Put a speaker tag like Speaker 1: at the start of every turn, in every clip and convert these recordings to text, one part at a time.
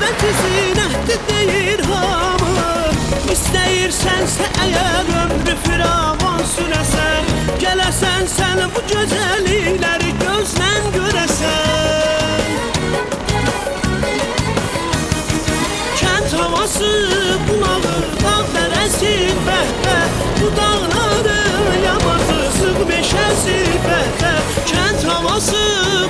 Speaker 1: Səbəti zinətli deyir hamı. İstəyirsənsə əgər ömrü firavan sürəsən, gələsən sən bu gözəllikləri gözlən görəsən. Kənd havası, bulağı, dağ dərəsi, bəh-bəh, bu dağların yamacı, sıx meşəsi, bəh-bəh. Kənd havası,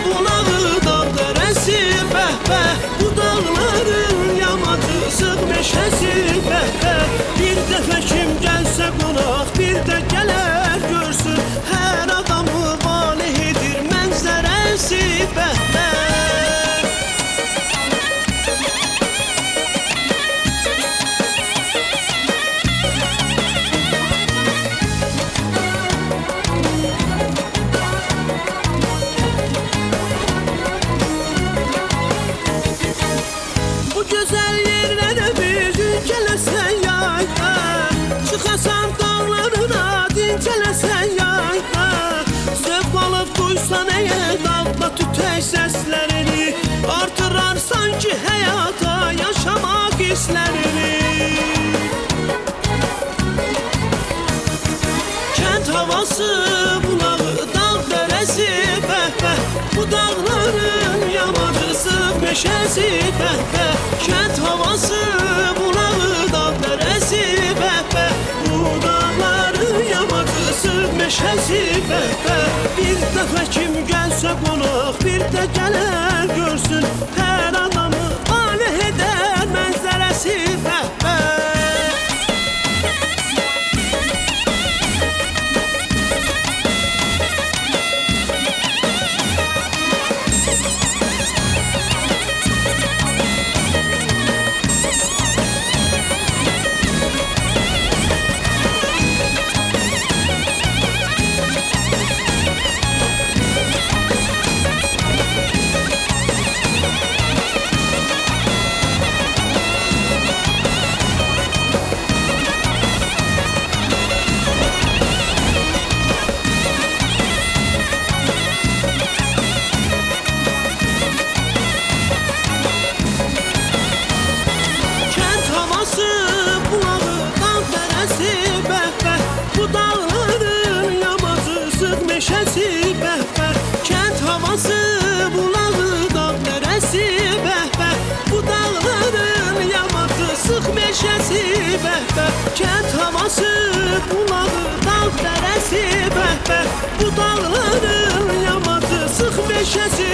Speaker 1: bulağı, dağ dərəsi, bəh-bəh, bu dağların yamacı, sıx meşəsi, bəh-bəh. Bir dəfə kim gəlsə qonaq, bir də gələr görsün, hər adamı valeh edir mənzərəsi, bəh-bəh. Bu gözəl yerlərə bir gün gələsən yayda, çıxasan dağlarına dincələsən yayda. Zövq alıb duysan əgər dağda tütək səslərini, artırarsan ki həyata yaşamaq hisslərini. Kənd havası, bulağı, dağ dərəsi, bəh-bəh, bu dağların yamacı, sıx meşəsi, bəh-bəh. Kənd havası, bulağı, dağ dərəsi, bəh-bəh, bu dağların yamacı, sıx meşəsi, bəh-bəh. Bir dəfə kim gəlsə qonaq, bir də gələr görsün, hər adamı valeh edər mənzərəsi, bəh-bəh. Bulağı, dağ dərəsi, bəh-bəh, bu dağların yamacı, sıx meşəsi, bəh-bəh. Kənd havası, bulağı, dağ dərəsi, bəh-bəh, bu dağların yamacı, sıx meşəsi, bəh-bəh. Kənd havası, bulağı, dağ dərəsi, bəh-bəh, bu dağların yamacı, sıx meşəsi,